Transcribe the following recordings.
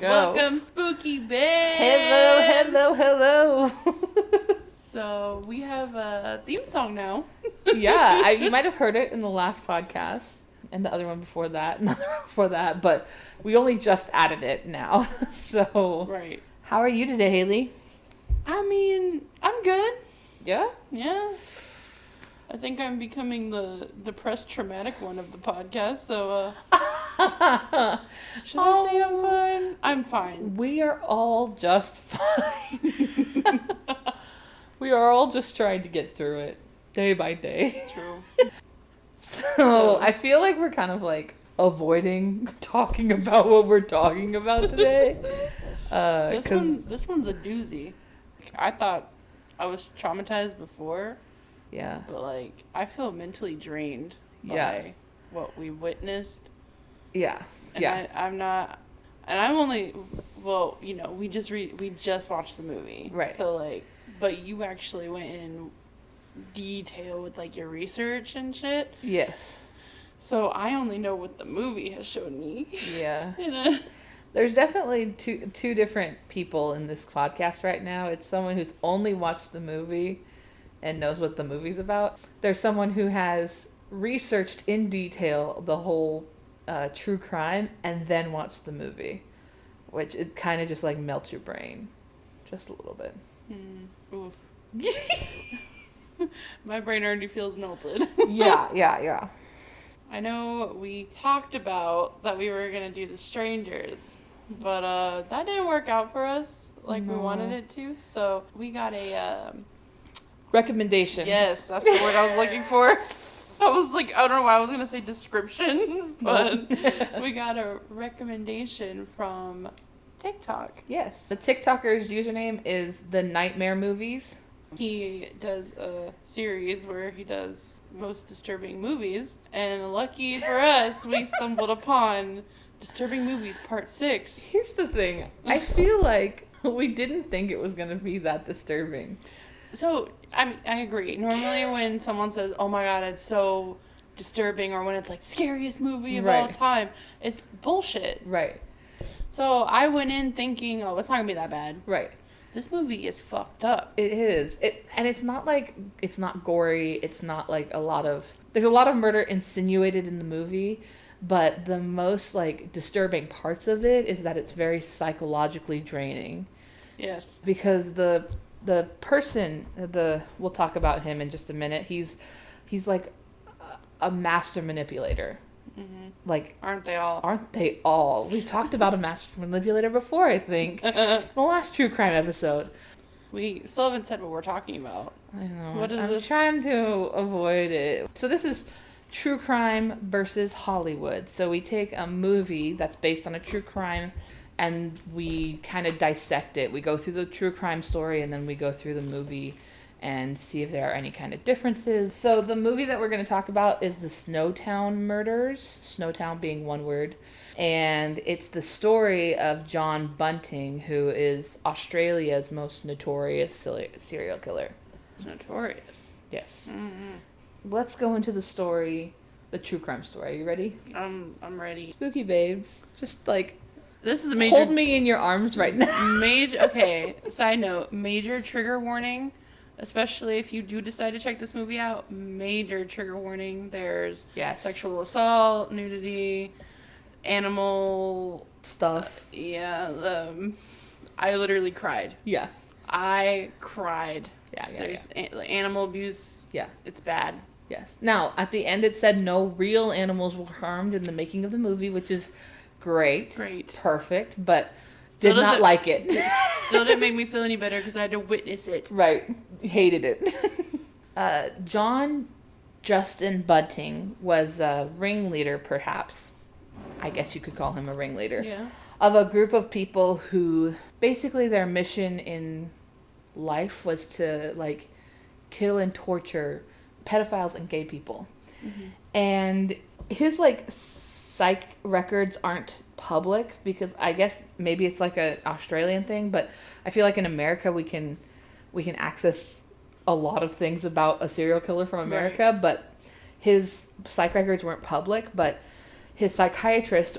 go. Welcome, spooky babes. Hello. So we have a theme song now. Yeah, you might have heard it in the last podcast and the other one before that, and the other one before that, but we only just added it now. So, Right. How are you today, Hayley? I mean, I'm good. Yeah? Yeah. I think I'm becoming the depressed, traumatic one of the podcast, so, should I say I'm fine? I'm fine. We are all just fine. We are all just trying to get through it, day by day. True. So, I feel like we're kind of like avoiding talking about what we're talking about today. This one's a doozy. I thought I was traumatized before. Yeah. But, like, I feel mentally drained by what we witnessed. Yeah. And I'm not... And I'm only... Well, you know, we just watched the movie. Right. So, like... But you actually went in detail with, like, your research and shit. Yes. So, I only know what the movie has shown me. Yeah. There's definitely two different people in this podcast right now. It's someone who's only watched the movie and knows what the movie's about. There's someone who has researched in detail the whole true crime and then watched the movie, which it kind of just like melts your brain just a little bit. Oof. My brain already feels melted. Yeah. I know we talked about that we were going to do The Strangers, but that didn't work out for us like we wanted it to, so we got a... recommendation. Yes, that's the word I was looking for. I was like, I don't know why I was going to say description, but we got a recommendation from TikTok. Yes. The TikToker's username is The Nightmare Movies. He does a series where he does most disturbing movies, and lucky for us, we stumbled upon Disturbing Movies Part 6. Here's the thing. I feel like we didn't think it was going to be that disturbing. So, I agree. Normally when someone says, oh my god, it's so disturbing, or when it's like, scariest movie of all time, it's bullshit. Right. So, I went in thinking, oh, it's not going to be that bad. Right. This movie is fucked up. It is. And it's not like, it's not gory. It's not like there's a lot of murder insinuated in the movie, but the most like disturbing parts of it is that it's very psychologically draining. Yes. Because the person, we'll talk about him in just a minute. He's like a master manipulator. Mm-hmm. Like, aren't they all? We talked about a master manipulator before, I think, in the last true crime episode. We still haven't said what we're talking about. I know. What is I'm this? trying to avoid it. So this is true crime versus Hollywood. So we take a movie that's based on a true crime and we kind of dissect it. We go through the true crime story and then we go through the movie and see if there are any kind of differences. So the movie that we're going to talk about is the SnowTown Murders, SnowTown being one word. And it's the story of John Bunting, who is Australia's most notorious serial killer. It's notorious. Yes. Mm-hmm. Let's go into the story, the true crime story. Are you ready? I'm ready. Spooky babes. Just like... This is a major... Hold me in your arms right now. Okay, side note, major trigger warning. Especially if you do decide to check this movie out, major trigger warning. There's sexual assault, nudity, animal stuff. I literally cried. Yeah. I cried. Yeah. There's animal abuse. Yeah. It's bad. Yes. Now, at the end it said no real animals were harmed in the making of the movie, which is great. Perfect, but... Did not like it. Still didn't make me feel any better because I had to witness it. Right. Hated it. John Justin Bunting was a ringleader, perhaps. I guess you could call him a ringleader. Yeah. Of a group of people who basically their mission in life was to like kill and torture pedophiles and gay people. Mm-hmm. And his like psych records aren't public because I guess maybe it's like an Australian thing, but I feel like in America we can access a lot of things about a serial killer from America, but his psych records weren't public. But his psychiatrist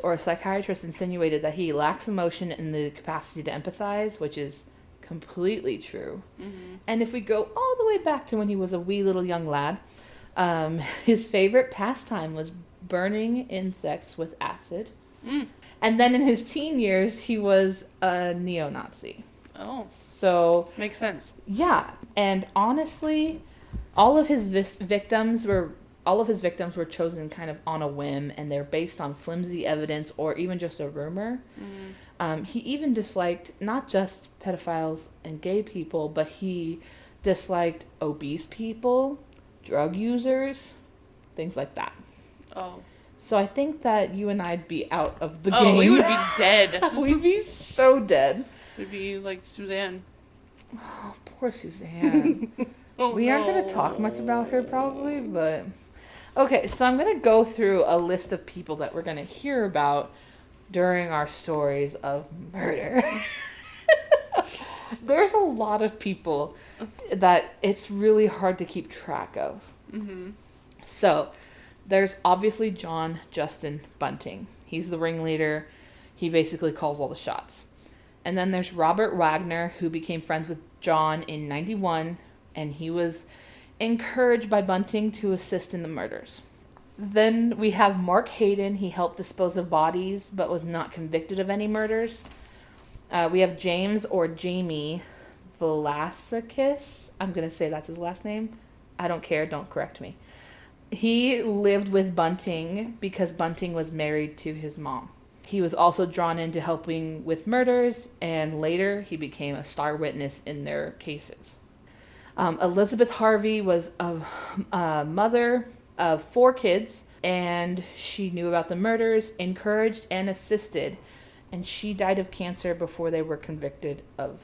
insinuated that he lacks emotion and the capacity to empathize, which is completely true. Mm-hmm. And if we go all the way back to when he was a wee little young lad, his favorite pastime was burning insects with acid. Mm. And then in his teen years, he was a neo-Nazi. Oh. So... Makes sense. Yeah. And honestly, all of his victims were chosen kind of on a whim, and they're based on flimsy evidence or even just a rumor. Mm. He even disliked not just pedophiles and gay people, but he disliked obese people, drug users, things like that. Oh. So I think that you and I'd be out of the game. Oh, we would be dead. We'd be so dead. We'd be like Suzanne. Oh, poor Suzanne. We aren't going to talk much about her probably, but... Okay, so I'm going to go through a list of people that we're going to hear about during our stories of murder. There's a lot of people that it's really hard to keep track of. Mm-hmm. So... There's obviously John Justin Bunting. He's the ringleader. He basically calls all the shots. And then there's Robert Wagner, who became friends with John in 91, and he was encouraged by Bunting to assist in the murders. Then we have Mark Hayden. He helped dispose of bodies, but was not convicted of any murders. We have James or Jamie Velasquez. I'm going to say that's his last name. I don't care. Don't correct me. He lived with Bunting because Bunting was married to his mom. He was also drawn into helping with murders, and later he became a star witness in their cases. Elizabeth Harvey was a mother of 4 kids, and she knew about the murders, encouraged and assisted, and she died of cancer before they were convicted of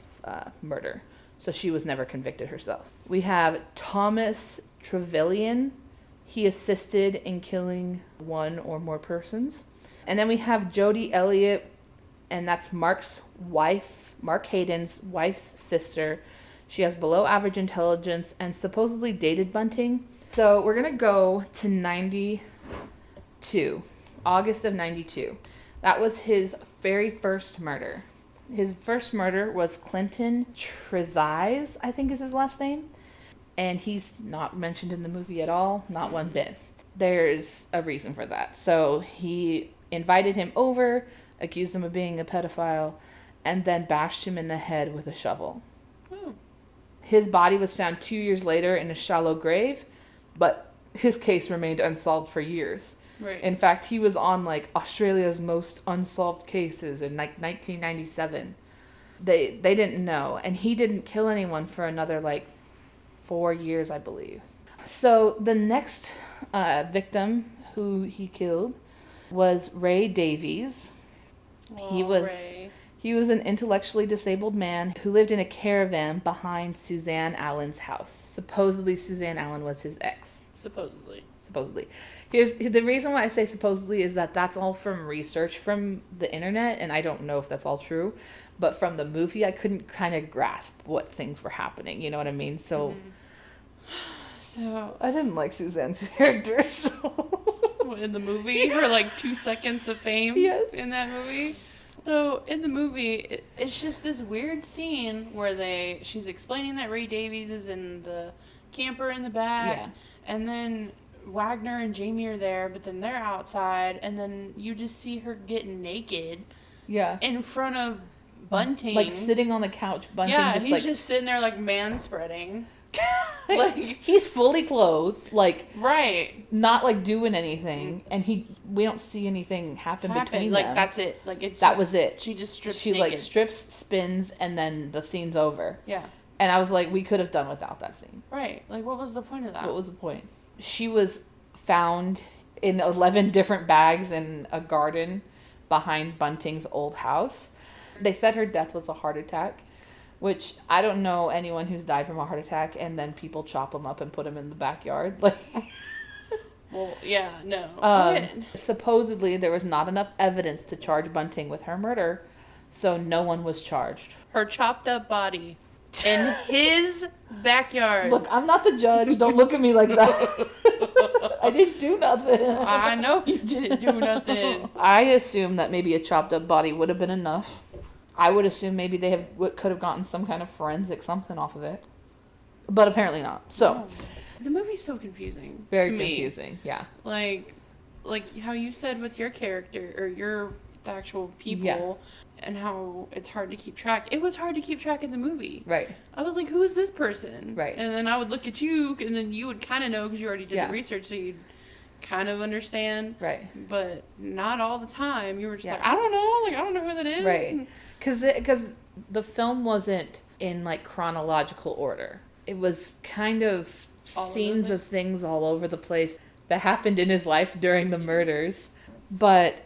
murder. So she was never convicted herself. We have Thomas Trevelyan. He assisted in killing 1 or more persons. And then we have Jodi Elliott, and that's Mark Hayden's wife's sister. She has below average intelligence and supposedly dated Bunting. So we're going to go to 92, August of 92. That was his very first murder. His first murder was Clinton Trezise, I think is his last name. And he's not mentioned in the movie at all, not one bit. There's a reason for that. So he invited him over, accused him of being a pedophile, and then bashed him in the head with a shovel. Oh. His body was found 2 years later in a shallow grave, but his case remained unsolved for years. Right. In fact, he was on Australia's most unsolved cases in 1997. They didn't know, and he didn't kill anyone for another 4 years, I believe. So the next victim who he killed was Ray Davies. Oh, He was an intellectually disabled man who lived in a caravan behind Suzanne Allen's house. Supposedly Suzanne Allen was his ex. Supposedly. Here's the reason why I say supposedly is that that's all from research from the internet, and I don't know if that's all true, but from the movie I couldn't kind of grasp what things were happening, you know what I mean? So I didn't like Suzanne's character, so in the movie for 2 seconds of fame. Yes. In that movie. So in the movie, it's just this weird scene where she's explaining that Ray Davies is in the camper in the back, and then Wagner and Jamie are there, but then they're outside, and then you just see her getting naked. Yeah. In front of Bunting. Sitting on the couch, Bunting he's just sitting there man-spreading. He's fully clothed, right, not doing anything, and we don't see anything happen between them. That's it. That was it. She just strips. She naked. Strips, spins, and then the scene's over. Yeah. And I was like, we could have done without that scene. Right. What was the point of that? What was the point? She was found in 11 different bags in a garden behind Bunting's old house. They said her death was a heart attack, which I don't know anyone who's died from a heart attack and then people chop them up and put them in the backyard. Well, yeah, no. Supposedly there was not enough evidence to charge Bunting with her murder, so no one was charged. Her chopped up body in his backyard. Look, I'm not the judge. Don't look at me like that. I didn't do nothing. I know you didn't do nothing. I assume that maybe a chopped up body would have been enough. I would assume maybe they could have gotten some kind of forensic something off of it. But apparently not. So, the movie's so confusing. Very confusing, yeah. Like how you said with your character, or the actual people, and how it's hard to keep track. It was hard to keep track in the movie. Right. I was like, who is this person? Right. And then I would look at you, and then you would kind of know because you already did the research, so you'd kind of understand. Right. But not all the time. You were just like, I don't know. Like, I don't know who that is. Right. Because the film wasn't in, like, chronological order. It was kind of scenes of things all over the place that happened in his life during the murders. But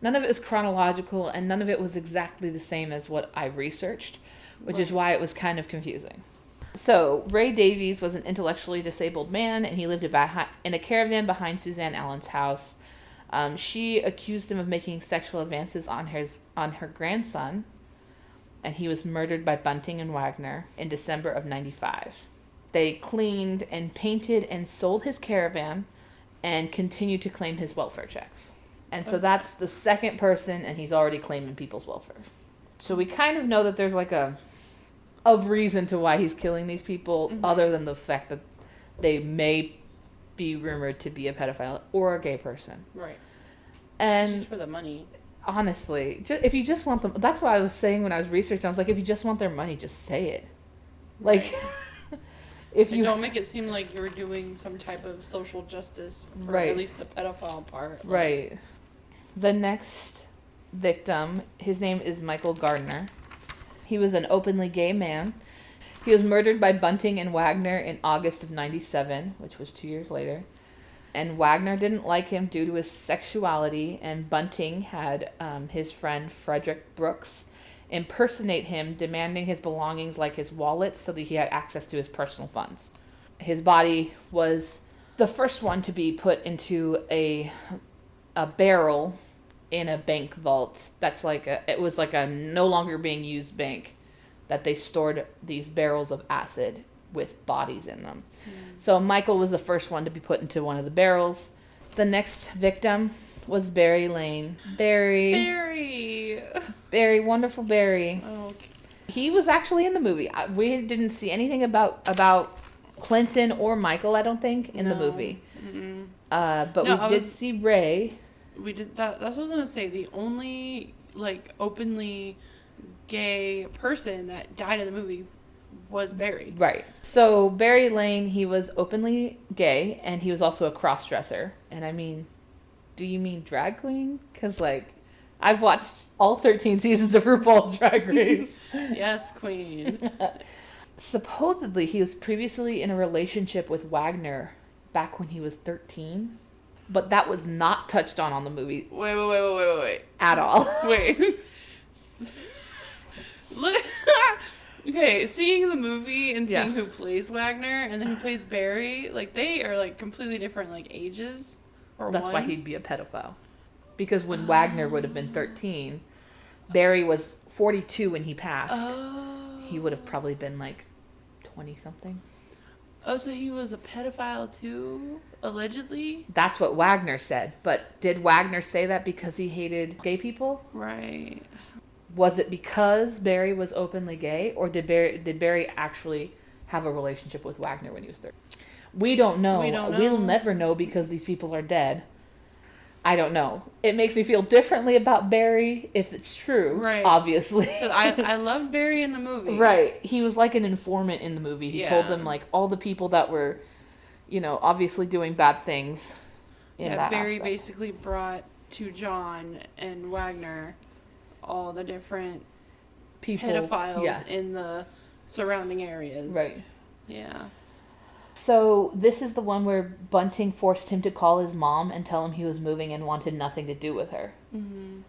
none of it was chronological, and none of it was exactly the same as what I researched, which is why it was kind of confusing. So, Ray Davies was an intellectually disabled man, and he lived in a caravan behind Suzanne Allen's house. She accused him of making sexual advances on her grandson, and he was murdered by Bunting and Wagner in December of 1995. They cleaned and painted and sold his caravan and continued to claim his welfare checks. And so that's the second person, and he's already claiming people's welfare. So we kind of know that there's like a reason to why he's killing these people, other than the fact that they may be rumored to be a pedophile or a gay person. Right. And just for the money. Honestly, if you just want them, that's what I was saying when I was researching. I was like, if you just want their money, just say it. Like, right. If you don't make it seem like you're doing some type of social justice for at least the pedophile part. Right. The next victim, his name is Michael Gardner. He was an openly gay man. He was murdered by Bunting and Wagner in August of 1997, which was 2 years later. And Wagner didn't like him due to his sexuality, and Bunting had his friend Frederick Brooks impersonate him, demanding his belongings like his wallet so that he had access to his personal funds. His body was the first one to be put into a barrel in a bank vault. It was like a no longer being used bank that they stored these barrels of acid with bodies in them. So Michael was the first one to be put into one of the barrels. The next victim was Barry Lane. Barry, wonderful Barry. Oh, okay. He was actually in the movie. We didn't see anything about Clinton or Michael, I don't think, in the movie. But we did see Ray. We did that. That's what I was gonna say. The only openly gay person that died in the movie was Barry. Right. So Barry Lane, he was openly gay, and he was also a cross-dresser. And I mean, do you mean drag queen? Because I've watched all 13 seasons of RuPaul's Drag Race. Yes, queen. Supposedly, he was previously in a relationship with Wagner back when he was 13. But that was not touched on the movie. Wait. At all. Wait. Okay, seeing the movie and seeing who plays Wagner and then who plays Barry, they are completely different ages. That's why he'd be a pedophile. Because when Wagner would have been 13, Barry was 42 when he passed. He would have probably been 20 something. Oh, so he was a pedophile too, allegedly? That's what Wagner said. But did Wagner say that because he hated gay people? Right. Was it because Barry was openly gay, or did Barry actually have a relationship with Wagner when he was 13? We don't know. We'll never know because these people are dead. I don't know. It makes me feel differently about Barry if it's true, right? Obviously. I loved Barry in the movie. Right. He was like an informant in the movie. He told them all the people that were, obviously doing bad things in that Barry aspect. Basically brought to John and Wagner all the different pedophiles in the surrounding areas. Right. Yeah. So this is the one where Bunting forced him to call his mom and tell him he was moving and wanted nothing to do with her. Mm-hmm.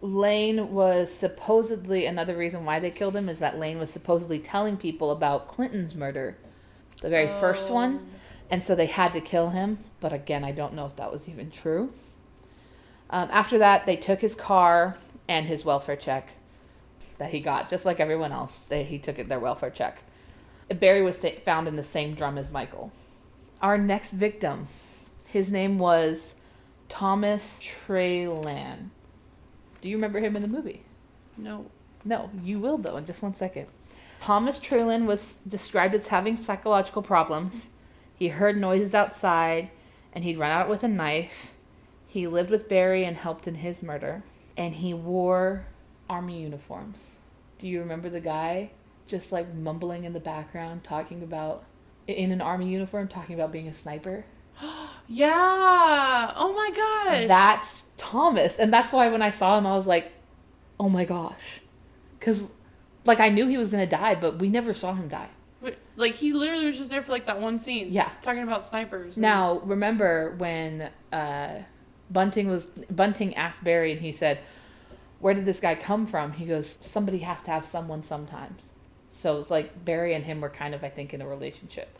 Lane was supposedly, another reason why they killed him is that Lane was supposedly telling people about Clinton's murder, the very first one, and so they had to kill him. But again, I don't know if that was even true. After that, they took his car and his welfare check that he got, just like everyone else. He took their welfare check. Barry was found in the same drum as Michael. Our next victim, his name was Thomas Trelan. Do you remember him in the movie? No. No, you will though in just 1 second. Thomas Trelan was described as having psychological problems. He heard noises outside, and he'd run out with a knife. He lived with Barry and helped in his murder. And he wore army uniforms. Do you remember the guy just like mumbling in the background, talking about, in an army uniform, talking about being a sniper? Yeah. Oh my gosh. That's Thomas. And that's why when I saw him, I was like, oh my gosh. Because, like, I knew he was going to die, but we never saw him die. Like, he literally was just there for, like, that one scene. Yeah. Talking about snipers. Now, remember when Bunting asked Barry and he said, where did this guy come from? He goes, somebody has to have someone sometimes. So it's like Barry and him were kind of, I think, in a relationship.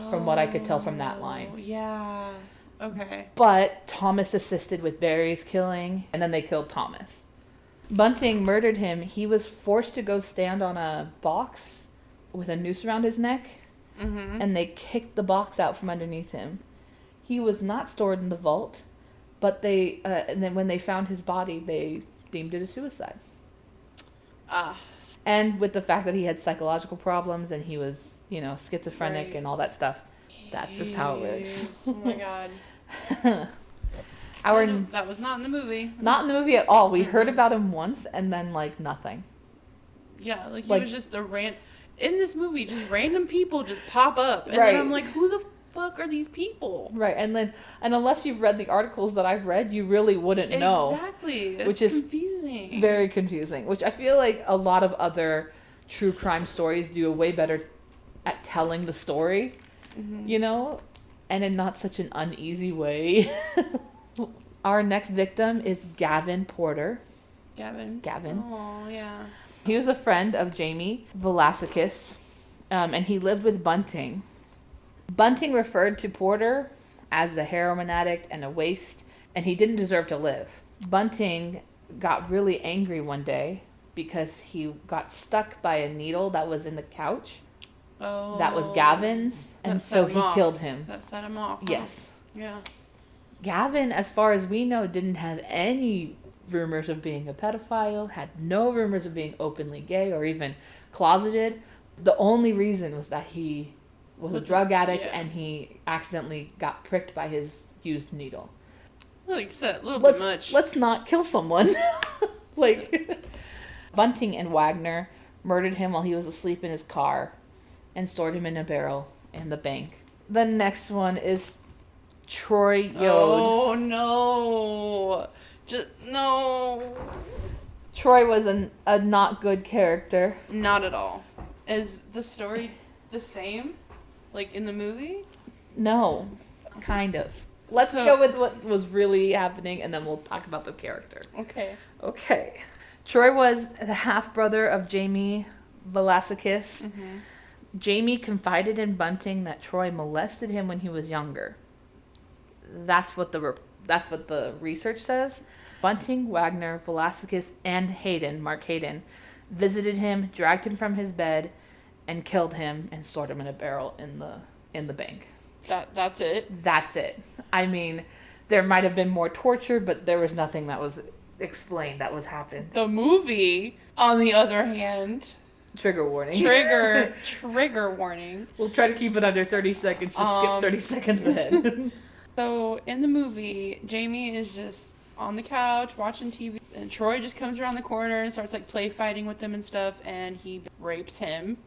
From what I could tell from that line. Yeah. Okay. But Thomas assisted with Barry's killing, and then they killed Thomas. Bunting murdered him. He was forced to go stand on a box with a noose around his neck, and they kicked the box out from underneath him. He was not stored in the vault, but and then when they found his body, they deemed it a suicide. And with the fact that he had psychological problems and he was, schizophrenic and all that stuff, that's just how it works. Oh my god. That was not in the movie. Not in the movie at all. We heard about him once and then, nothing. Yeah, he was just in this movie, just random people just pop up. And then I'm like, who the fuck are these people? Right, and unless you've read the articles that I've read, you really wouldn't know. Exactly. Which is confusing. Very confusing. Which I feel like a lot of other true crime stories do a way better at telling the story, and in not such an uneasy way. Our next victim is Gavin Porter. Gavin. Oh, yeah. He was a friend of Jamie Velasquez, and he lived with Bunting. Bunting referred to Porter as a heroin addict and a waste, and he didn't deserve to live. Bunting got really angry one day because he got stuck by a needle that was in the couch. Oh. That was Gavin's, and so he killed him. That set him off. Huh? Yes. Yeah. Gavin, as far as we know, didn't have any rumors of being a pedophile, had no rumors of being openly gay or even closeted. The only reason was that he was a drug addict and he accidentally got pricked by his used needle. Like I said, a little bit much. Let's not kill someone. Bunting and Wagner murdered him while he was asleep in his car and stored him in a barrel in the bank. The next one is Troy Yode. Oh, no. No. Troy was a not good character. Not at all. Is the story the same? Like in the movie? No. Kind of. Let's go with what was really happening, and then we'll talk about the character. Okay. Troy was the half-brother of Jamie Velasquez. Jamie confided in Bunting that Troy molested him when he was younger. That's what the research says. Bunting, Wagner, Velasquez, and Mark Hayden, visited him, dragged him from his bed, and killed him and stored him in a barrel in the bank. That's it? That's it. I mean, there might have been more torture, but there was nothing that was explained that was happened. The movie, on the other hand... Trigger warning. Trigger warning. We'll try to keep it under 30 seconds. Just skip 30 seconds ahead. So, in the movie, Jamie is just on the couch watching TV, and Troy just comes around the corner and starts, play fighting with them and stuff, and he rapes him.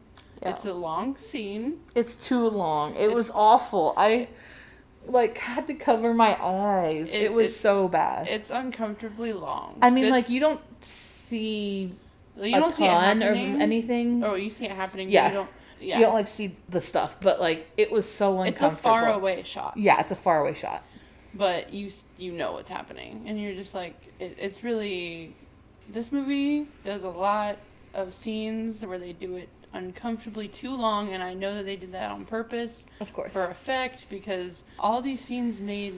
Yeah. It's a long scene. It's too long. It was awful. I, had to cover my eyes. It was so bad. It's uncomfortably long. I mean, you don't see a ton or anything. Oh, you see it happening. Yeah. You don't, see the stuff. But, it was so uncomfortable. It's a far away shot. Yeah, it's a far away shot. But you know what's happening. And you're just it's really... This movie does a lot of scenes where they do it uncomfortably too long, and I know that they did that on purpose. Of course. For effect, because all these scenes made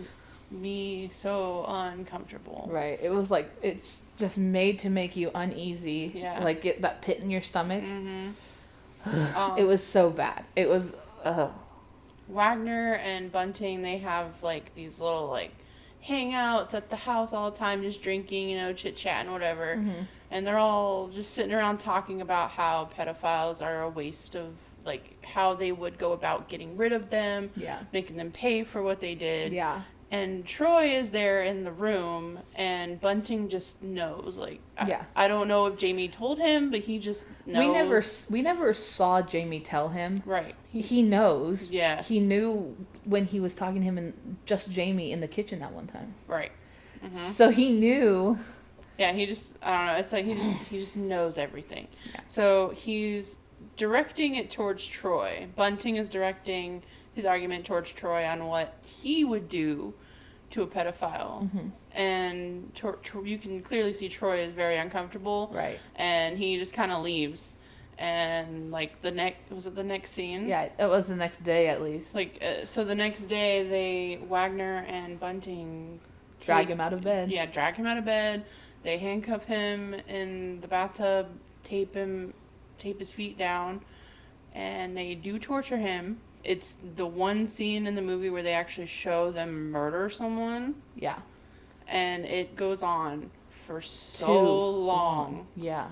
me so uncomfortable. Right. It was it's just made to make you uneasy. Yeah. Get that pit in your stomach. Mm-hmm. It was so bad. It was... Wagner and Bunting, they have, like, these little, like, hangouts at the house all the time, just drinking, you know, chit-chatting, whatever. Mm-hmm. And they're all just sitting around talking about how pedophiles are a waste of, like, how they would go about getting rid of them, making them pay for what they did. Yeah. And Troy is there in the room, and Bunting just knows. Like, I don't know if Jamie told him, but he just knows. We never saw Jamie tell him. Right. He knows. Yeah. He knew when he was talking to him and just Jamie in the kitchen that one time. Right. Mm-hmm. So he knew. Yeah, he just, I don't know, it's like he just knows everything. Yeah. So he's directing it towards Troy. Bunting is directing his argument towards Troy on what he would do to a pedophile. Mm-hmm. And you can clearly see Troy is very uncomfortable. Right. And he just kind of leaves. And, like, was it the next scene? Yeah, it was the next day at least. Like, so the next day, Wagner and Bunting drag him out of bed. Yeah, drag him out of bed. They handcuff him in the bathtub, tape his feet down, and they do torture him. It's the one scene in the movie where they actually show them murder someone. Yeah. And it goes on for so long. Yeah.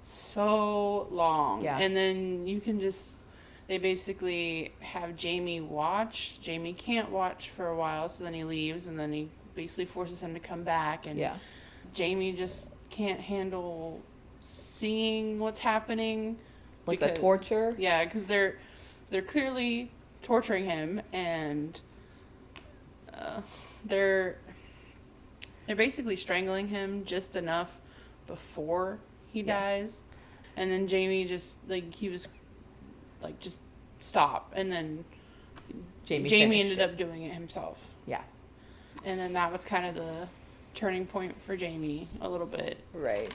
So long. Yeah. And then they basically have Jamie watch. Jamie can't watch for a while, so then he leaves, and then he basically forces him to come back. And Jamie just can't handle seeing what's happening. Like the torture? Yeah, because they're clearly torturing him, and they're basically strangling him just enough before he dies. And then Jamie just, like, he was like, just stop. And then Jamie ended up doing it himself. Yeah. And then that was kind of the turning point for Jamie a little bit. Right.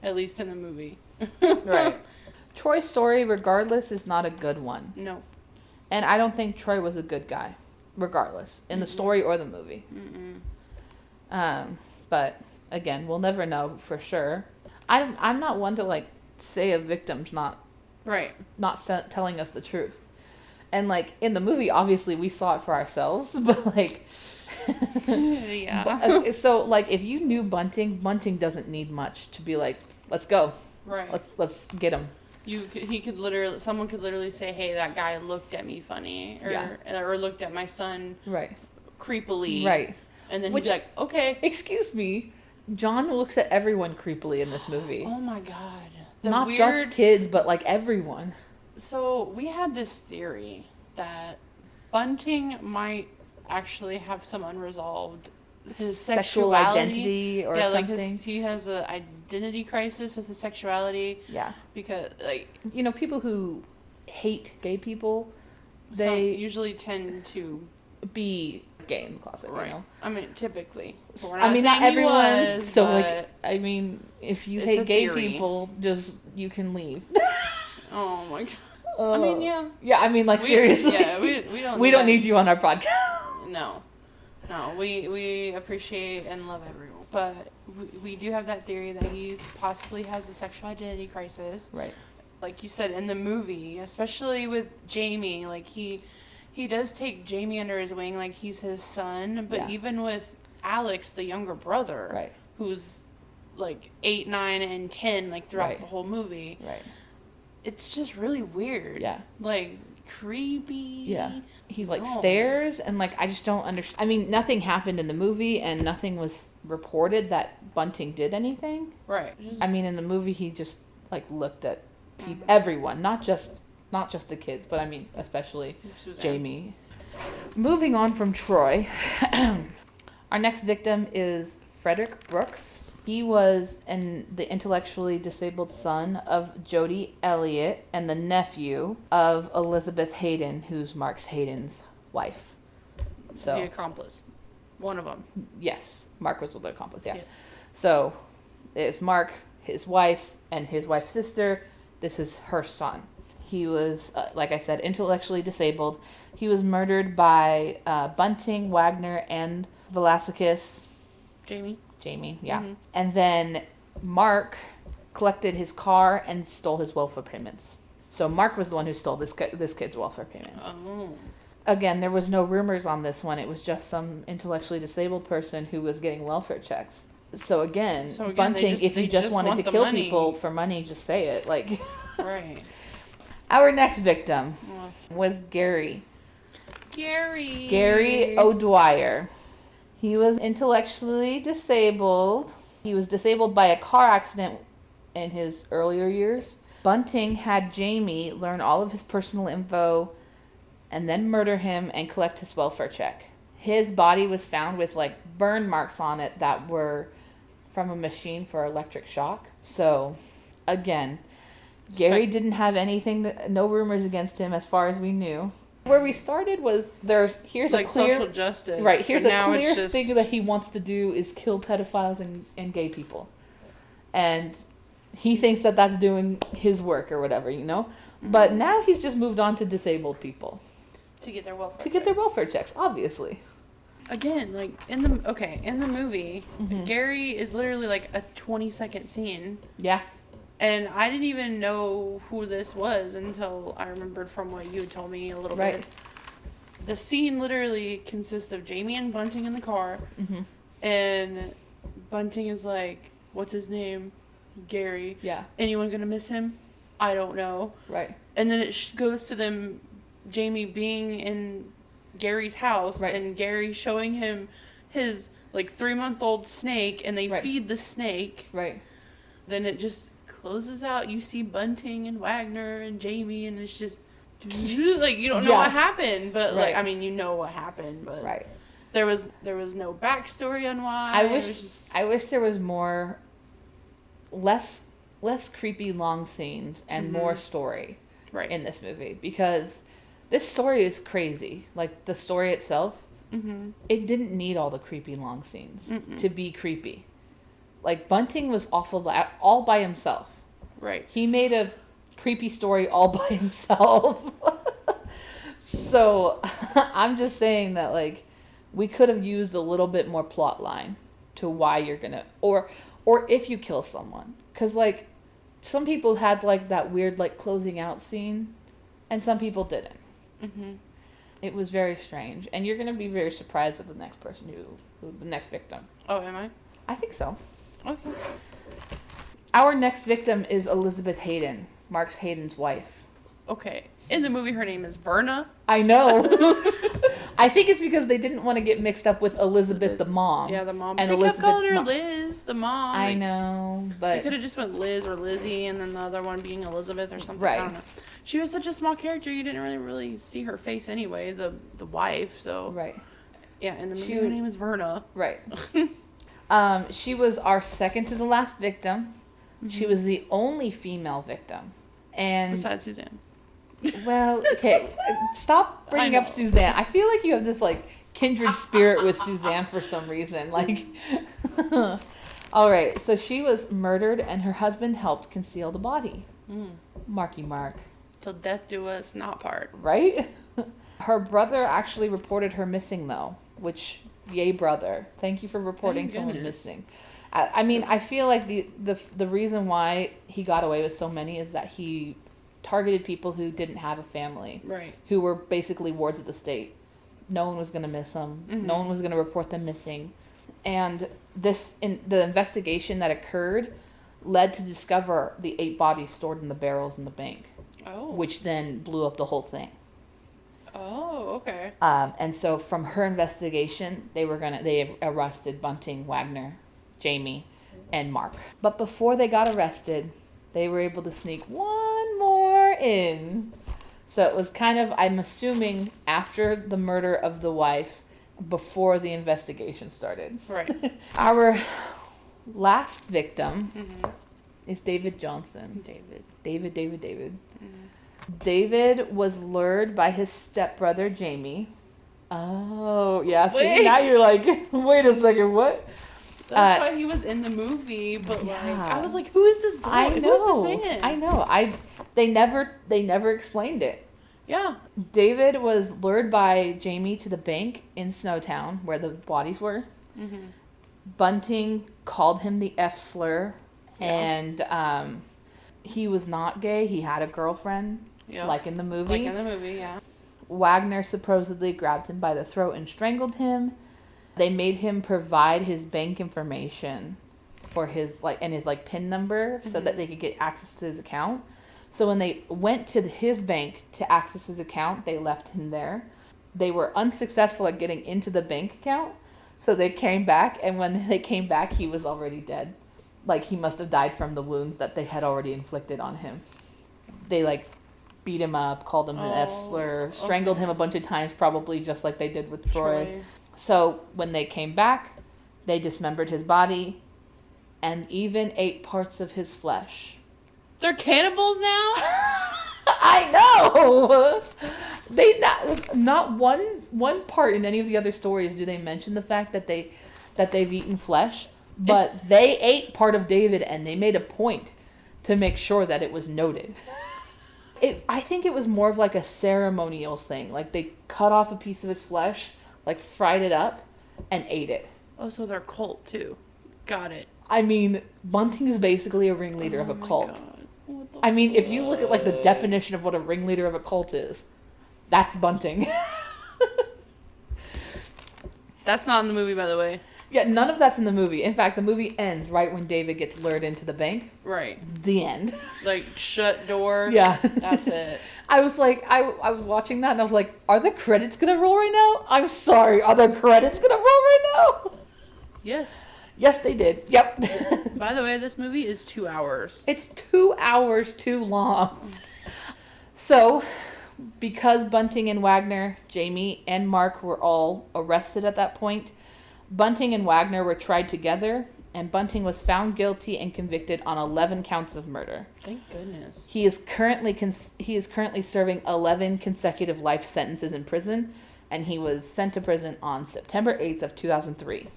At least in the movie. Right. Troy's story, regardless, is not a good one. No. And I don't think Troy was a good guy, regardless, in the story or the movie. But, again, we'll never know for sure. I'm not one to, like, say a victim's not telling us the truth. And, like, in the movie, obviously, we saw it for ourselves, but, like... Yeah. So, like, if you knew Bunting doesn't need much to be like, let's go. Right. Let's get him. Someone could literally say, hey, that guy looked at me funny, or looked at my son creepily. Right. And then he'd be like, okay. Excuse me. John looks at everyone creepily in this movie. Oh my God. Not just kids, but, like, everyone. So we had this theory that Bunting might actually have some unresolved his sexual identity or something. Like he has an identity crisis with his sexuality. Yeah. Because, like, you know, people who hate gay people, they usually tend to be gay in the closet, right? You know? I mean, typically. I mean, not everyone. So, like, I mean, if you hate gay people, you can leave. Oh my God. I mean, yeah. Yeah, I mean, like, seriously. Yeah, we don't need you on our podcast. No, we appreciate and love everyone, but we do have that theory that he possibly has a sexual identity crisis. Right. Like you said, in the movie, especially with Jamie, like he does take Jamie under his wing, like he's his son, but even with Alex, the younger brother, who's like 8, 9, and 10, like throughout the whole movie. Right. It's just really weird. Yeah. Like, creepy. Yeah. He, like, stares, and, like, I just don't understand. I mean, nothing happened in the movie, and nothing was reported that Bunting did anything. Right. I mean, in the movie, he just, like, looked at everyone, not just the kids, but, I mean, especially Jamie. Moving on from Troy, our next victim is Frederick Brooks. He was the intellectually disabled son of Jody Elliott and the nephew of Elizabeth Hayden, who's Mark Hayden's wife. So the accomplice. One of them. Yes. Mark was the accomplice, yeah. Yes. So it's Mark, his wife, and his wife's sister. This is her son. He was, like I said, intellectually disabled. He was murdered by Bunting, Wagner, and Velasquez. Jamie, yeah. Mm-hmm. And then Mark collected his car and stole his welfare payments. So Mark was the one who stole this kid's welfare payments. Oh. Again, there was no rumors on this one. It was just some intellectually disabled person who was getting welfare checks. So again, Bunting, if you just wanted to kill people for money, just say it. Like, right. Our next victim was Gary. Gary O'Dwyer. He was intellectually disabled. He was disabled by a car accident in his earlier years. Bunting had Jamie learn all of his personal info and then murder him and collect his welfare check. His body was found with like burn marks on it that were from a machine for electric shock. So, again, Gary didn't have anything, no rumors against him as far as we knew. Where we started was here's like a clear social justice. Right, here's a clear thing that he wants to do is kill pedophiles and gay people. And he thinks that that's doing his work or whatever, you know? But now he's just moved on to disabled people. To get their welfare checks. Get their welfare checks, obviously. Again, like, in the movie, Gary is literally, like, a 20-second scene. Yeah. And I didn't even know who this was until I remembered from what you told me a little bit. The scene literally consists of Jamie and Bunting in the car. And Bunting is like, what's his name? Gary. Yeah. Anyone gonna miss him? I don't know. Right. And then it goes to them, Jamie being in Gary's house, and Gary showing him his, like, 3-month-old snake, and they feed the snake. Right. Then it just closes out. You see Bunting and Wagner and Jamie, and it's just, like, you don't know what happened, but, like, I mean, you know what happened, but there was no backstory on why. I wish there was more, less creepy long scenes and more story in this movie, because this story is crazy. Like, the story itself, it didn't need all the creepy long scenes to be creepy. Like, Bunting was awful all by himself. Right. He made a creepy story all by himself. So, I'm just saying that, like, we could have used a little bit more plot line to why you're gonna, or if you kill someone. Because, like, some people had, like, that weird, like, closing out scene, and some people didn't. It was very strange, and you're gonna be very surprised at the next person who the next victim. Oh, am I? I think so. Okay. Our next victim is Elizabeth Hayden, Mark Hayden's wife. Okay. In the movie, her name is Verna. I know. I think it's because they didn't want to get mixed up with Elizabeth the mom. Yeah, the mom. And they Elizabeth kept calling her Liz, the mom. I know, but they could have just went Liz or Lizzie, and then the other one being Elizabeth or something. Right. I don't know. She was such a small character, you didn't really see her face anyway, the wife, so. Right. Yeah, and the movie, her name is Verna. Right. She was our second to the last victim. She was the only female victim. And besides Suzanne. Well, okay. Stop bringing up Suzanne. I feel like you have this, like, kindred spirit with Suzanne for some reason. Like, all right. So she was murdered, and her husband helped conceal the body. Marky Mark. Till death do us not part. Right? Her brother actually reported her missing, though, which, yay, brother. Thank you for reporting someone missing. I mean, I feel like the reason why he got away with so many is that he targeted people who didn't have a family. Right. Who were basically wards of the state. No one was going to miss them. No one was going to report them missing. And the investigation that occurred led to discover the 8 bodies stored in the barrels in the bank. Oh. Which then blew up the whole thing. Oh, okay. And so from her investigation, they arrested Bunting, Wagner, Jamie, and Mark. But before they got arrested, they were able to sneak one more in. So it was kind of, I'm assuming, after the murder of the wife, before the investigation started. Right. Our last victim is David Johnson. David. David was lured by his stepbrother, Jamie. Oh, yeah. See, now you're like, wait a second, what? That's why he was in the movie, but like, I was like, who is this boy? I know. Who is this man? I know. They never explained it. Yeah. David was lured by Jamie to the bank in SnowTown, where the bodies were. Bunting called him the F slur, and he was not gay. He had a girlfriend, like in the movie. Yeah. Wagner supposedly grabbed him by the throat and strangled him. They made him provide his bank information for his his PIN number so that they could get access to his account. So when they went to his bank to access his account, they left him there. They were unsuccessful at getting into the bank account, so they came back, and when they came back, he was already dead. He must have died from the wounds that they had already inflicted on him. They beat him up, called him an F-slur, strangled him a bunch of times, probably just like they did with Troy. So when they came back, they dismembered his body and even ate parts of his flesh. They're cannibals now? I know! They not one part in any of the other stories do they mention the fact that they've eaten flesh, but they ate part of David, and they made a point to make sure that it was noted. I think it was more of a ceremonial thing. They cut off a piece of his flesh, fried it up, and ate it. Oh, so they're a cult too. Got it. I mean, Bunting is basically a ringleader of a cult. I mean, if you look at the definition of what a ringleader of a cult is, that's Bunting. That's not in the movie, by the way. Yeah, none of that's in the movie. In fact, the movie ends right when David gets lured into the bank. Right. The end. Shut door. Yeah. That's it. I was I was watching that and I was like, are the credits gonna roll right now? I'm sorry, are the credits gonna roll right now? Yes. Yes, they did. Yep. By the way, this movie is 2 hours. It's 2 hours too long. So, because Bunting and Wagner, Jamie, and Mark were all arrested at that point, Bunting and Wagner were tried together, and Bunting was found guilty and convicted on 11 counts of murder. Thank goodness. He is currently serving 11 consecutive life sentences in prison, and he was sent to prison on September 8th of 2003.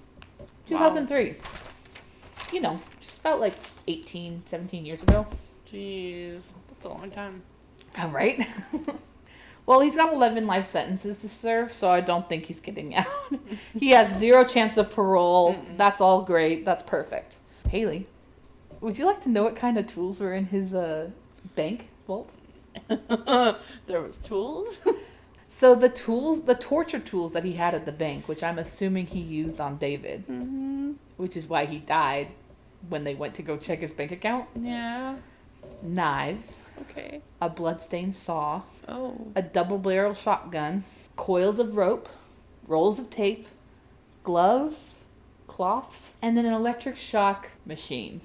2003. Wow. You know, just about 18, 17 years ago. Jeez, that's a long time. All right. Well, he's got 11 life sentences to serve, so I don't think he's getting out. He has 0 chance of parole. Mm-mm. That's all great. That's perfect. Hayley, would you like to know what kind of tools were in his bank vault? There was tools? So the torture tools that he had at the bank, which I'm assuming he used on David, which is why he died when they went to go check his bank account. Yeah. Knives. Okay. A bloodstained saw. Oh. A double-barrel shotgun. Coils of rope. Rolls of tape. Gloves. Cloths. And then an electric shock machine.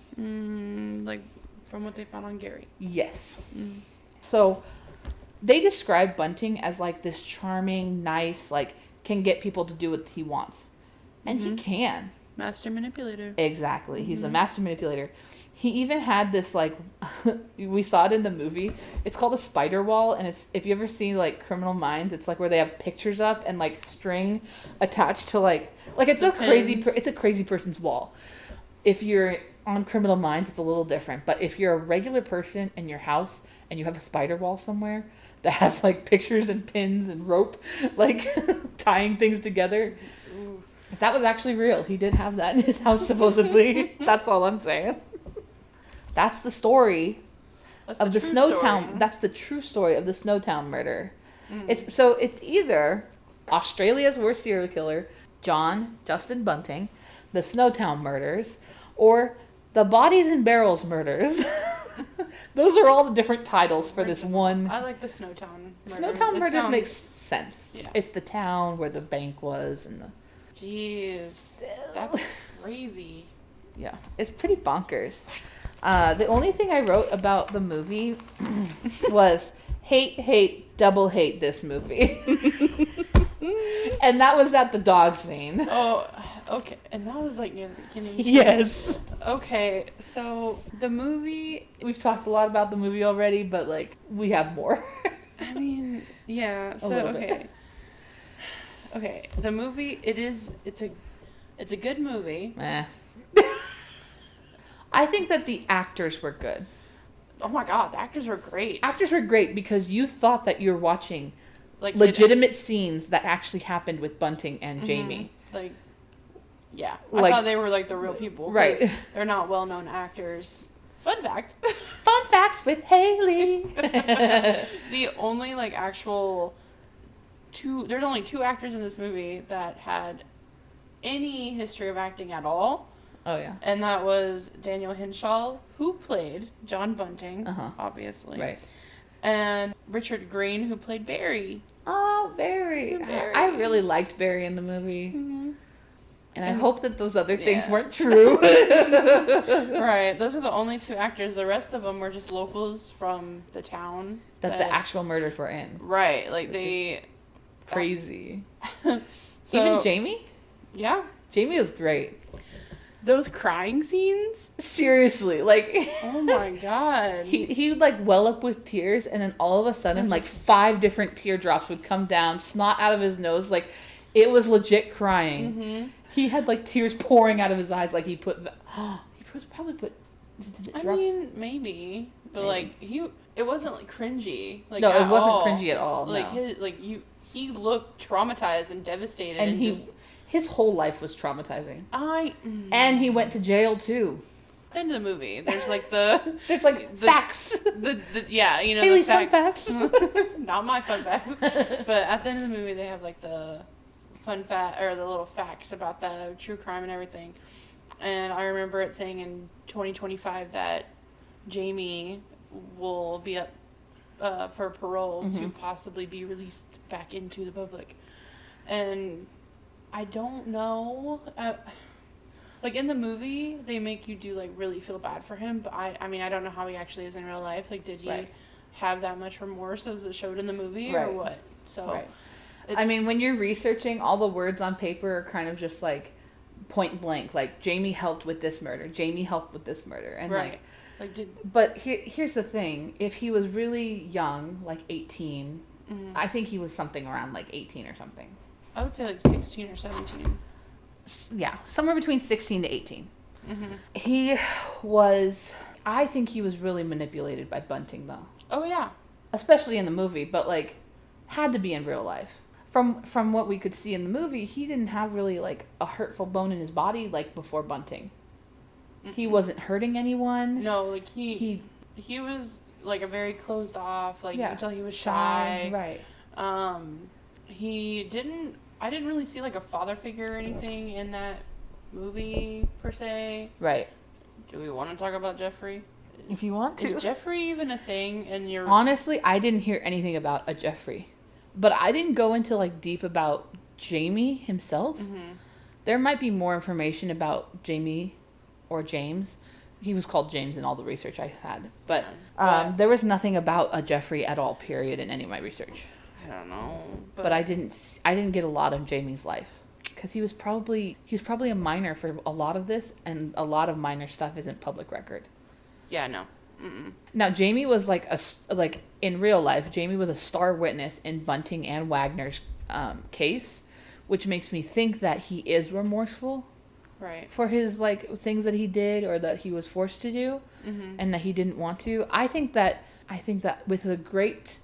Like from what they found on Gary. Yes. So they describe Bunting as this charming, nice, can get people to do what he wants. And he can. Master manipulator. Exactly. He's a master manipulator. He even had this, we saw it in the movie. It's called a spider wall, and it's, if you ever see, Criminal Minds, it's, where they have pictures up and, string attached to, it's a crazy person's wall. If you're on Criminal Minds, it's a little different. But if you're a regular person in your house and you have a spider wall somewhere that has, pictures and pins and rope, tying things together, that was actually real. He did have that in his house, supposedly. That's all I'm saying. That's the story of the SnowTown. Story. That's the true story of the SnowTown murder. It's either Australia's worst serial killer, Justin Bunting, the SnowTown murders, or the Bodies in Barrels murders. Those are all the different titles for this one. I like the SnowTown murder. SnowTown murders makes sense. Yeah. It's the town where the bank was and the. Jeez, that's crazy. Yeah, it's pretty bonkers. The only thing I wrote about the movie was hate, double hate this movie. And that was at the dog scene. Oh, okay. And that was near the beginning. Yes. Okay, so the movie... We've talked a lot about the movie already, but we have more. I mean, yeah, so okay. Okay, the movie, it's a good movie. I think that the actors were good. Oh my god, the actors were great. Actors were great because you thought that you were watching legitimate scenes that actually happened with Bunting and Jamie. Yeah. I thought they were the real people. Right. They're not well-known actors. Fun fact. Fun facts with Hayley. The only actual there's only 2 actors in this movie that had any history of acting at all. Oh, yeah. And that was Daniel Hinshaw, who played John Bunting, obviously. Right. And Richard Green, who played Barry. Oh, Barry. I really liked Barry in the movie. Mm-hmm. And I hope that those other things weren't true. Right. Those are the only 2 actors. The rest of them were just locals from the town. That the actual murders were in. Like, they... Crazy. Even Jamie? Yeah. Jamie was great. Those crying scenes? Seriously, like... Oh my god. He would, like, well up with tears, and then all of a sudden, like, 5 different teardrops would come down, snot out of his nose, like, it was legit crying. Mm-hmm. He had, like, tears pouring out of his eyes, like, he probably put... I mean, maybe. But, like, it wasn't, like, cringy. Like, no, it wasn't cringy at all, like, no. He looked traumatized and devastated. And his whole life was traumatizing. And he went to jail, too. At the end of the movie, there's like there's like facts. Hayley's fun facts. Not my fun facts. But at the end of the movie, they have like the fun fact or the little facts about the true crime and everything. And I remember it saying in 2025 that Jamie will be up for parole to possibly be released back into the public. And I don't know. Like, in the movie, they make you really feel bad for him. But I mean, I don't know how he actually is in real life. Like, did he have that much remorse as it showed in the movie or what? So, I mean, when you're researching, all the words on paper are kind of just, like, point blank. Like, Jamie helped with this murder. Jamie helped with this murder. And, But here's the thing. If he was really young, like 18, I think he was something around, like, 18 or something. I would say like 16 or 17. Yeah, somewhere between 16 to 18. Mm-hmm. I think he was really manipulated by Bunting, though. Oh, yeah. Especially in the movie, but, like, had to be in real life. From what we could see in the movie, he didn't have really, like, a hurtful bone in his body, like, before Bunting. Mm-hmm. He wasn't hurting anyone. No, like, he was, like, a very closed off, like, until he was shy. Right. I didn't really see, like, a father figure or anything in that movie, per se. Right. Do we want to talk about Jeffrey? If you want to. Is Jeffrey even a thing in your... Honestly, I didn't hear anything about a Jeffrey. But I didn't go into, like, deep about Jamie himself. Mm-hmm. There might be more information about Jamie or James. He was called James in all the research I had. But there was nothing about a Jeffrey at all, period, in any of my research. I don't know. But I didn't get a lot of Jamie's life. Because he was probably a minor for a lot of this, and a lot of minor stuff isn't public record. Yeah, no. Mm-mm. Now, Jamie was in real life, Jamie was a star witness in Bunting and Wagner's case, which makes me think that he is remorseful. Right. For his, like, things that he did or that he was forced to do, and that he didn't want to. I think that with a great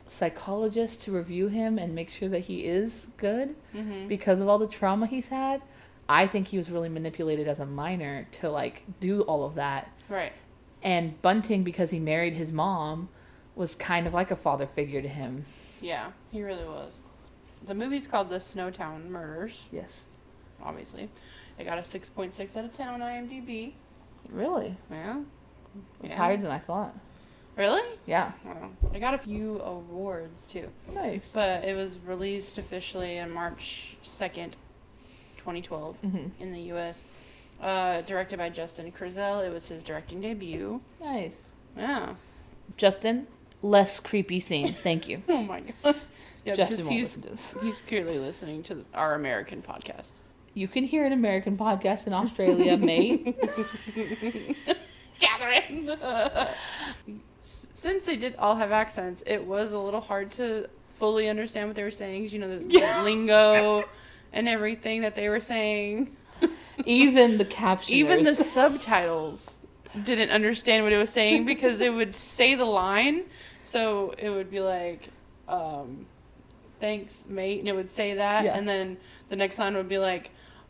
psychologist to review him and make sure that he is good because of all the trauma he's had, I think he was really manipulated as a minor to, like, do all of that. Right. And Bunting, because he married his mom, was kind of like a father figure to him. Yeah, he really was. The movie's called The SnowTown Murders. Yes. Obviously. It got a 6.6 out of 10 on IMDb. Really? Yeah. It's higher than I thought. Really? Yeah. Well, it got a few awards, too. Nice. But it was released officially on March 2nd, 2012 in the U.S. Directed by Justin Kurzel. It was his directing debut. Nice. Yeah. Justin, less creepy scenes. Thank you. Oh, my God. Yeah, Justin won't listen to this. He's clearly listening to our American podcast. You can hear an American podcast in Australia, mate. Kathryn! Since they did all have accents, it was a little hard to fully understand what they were saying. You know, the lingo and everything that they were saying. Even the captioners. Even the subtitles didn't understand what it was saying because it would say the line. So it would be like, thanks, mate. And it would say that. Yeah. And then the next line would be like,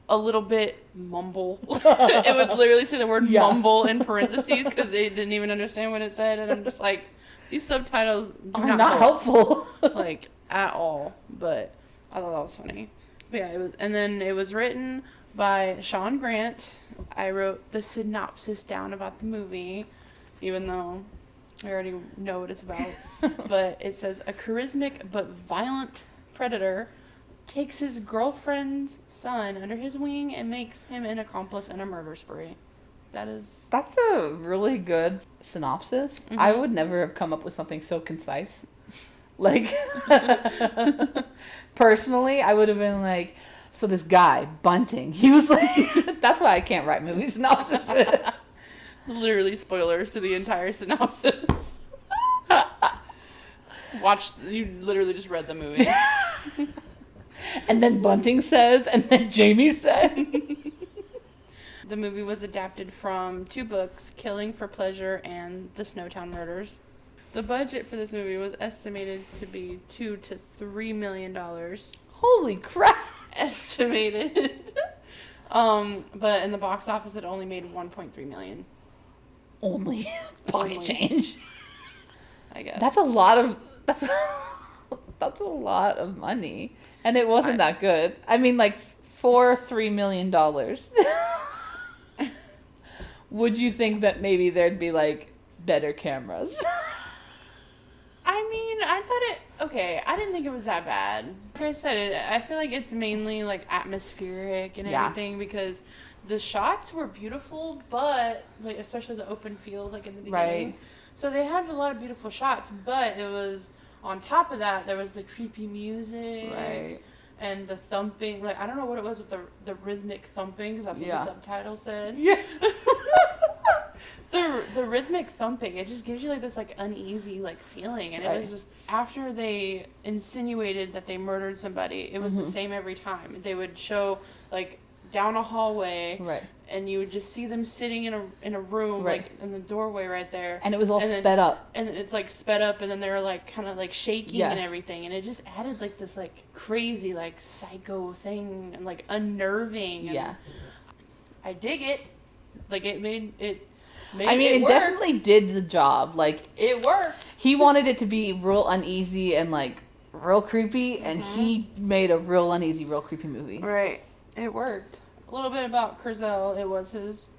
a little bit mumble. It would literally say the word mumble in parentheses because they didn't even understand what it said. And I'm just like, these subtitles are not helpful. Like, at all, but I thought that was funny. But yeah, it was written by Sean Grant. I wrote the synopsis down about the movie, even though I already know what it's about. But it says, a charismatic but violent predator takes his girlfriend's son under his wing and makes him an accomplice in a murder spree. That's a really good synopsis. Mm-hmm. I would never have come up with something so concise. Like, personally, I would have been like, so this guy, Bunting, he was like, that's why I can't write movie synopsis. Literally spoilers to the entire synopsis. You literally just read the movie. And then Bunting says, and then Jamie said. The movie was adapted from 2 books, Killing for Pleasure and The SnowTown Murders. The budget for this movie was estimated to be $2 to $3 million. Holy crap! Estimated. But in the box office, it only made $1.3 million. Only pocket change. I guess that's a lot of money, and it wasn't that good. I mean, like, for $3 million, would you think that maybe there'd be like better cameras? I mean, I didn't think it was that bad. Like I said, I feel like it's mainly like atmospheric and everything because the shots were beautiful, but like especially the open field like in the beginning. Right. So they had a lot of beautiful shots, but it was on top of that there was the creepy music. Right. And the thumping, like I don't know what it was with the rhythmic thumping because that's what the subtitle said. Yeah. The rhythmic thumping, it just gives you like this like uneasy like feeling, and it was just after they insinuated that they murdered somebody, it was the same every time. They would show like down a hallway, and you would just see them sitting in a room, like in the doorway right there, and it was all sped up, and it's like sped up, and then they were like kind of like shaking and everything, and it just added like this like crazy like psycho thing and like unnerving. And I dig it. Like it made it. It definitely did the job. Like it worked. He wanted it to be real uneasy and like real creepy, and he made a real uneasy, real creepy movie. Right. It worked. A little bit about Kurzel. It was his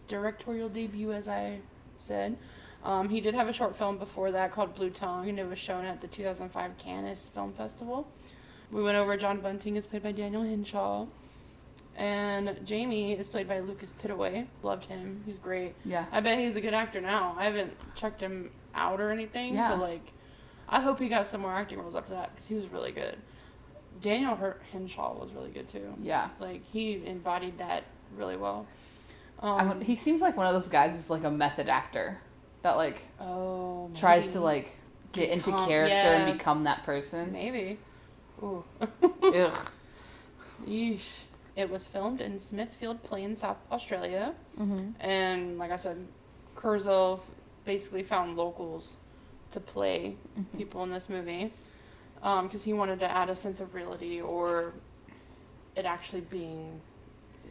directorial debut, as I said. He did have a short film before that called Blue Tongue, and it was shown at the 2005 Cannes Film Festival. We went over John Bunting is played by Daniel Hinshaw. And Jamie is played by Lucas Pittaway. Loved him. He's great. Yeah. I bet he's a good actor now. I haven't checked him out or anything. Yeah. But, like, I hope he got some more acting roles after that because he was really good. Daniel Hinshaw was really good, too. Yeah. Like, he embodied that really well. He seems like one of those guys who's, like, a method actor that, like, tries to, like, get into character and become that person. Maybe. Ooh. Ugh. Yeesh. It was filmed in Smithfield Plain, South Australia. And like I said, Kurzel basically found locals to play people in this movie because he wanted to add a sense of reality or it actually being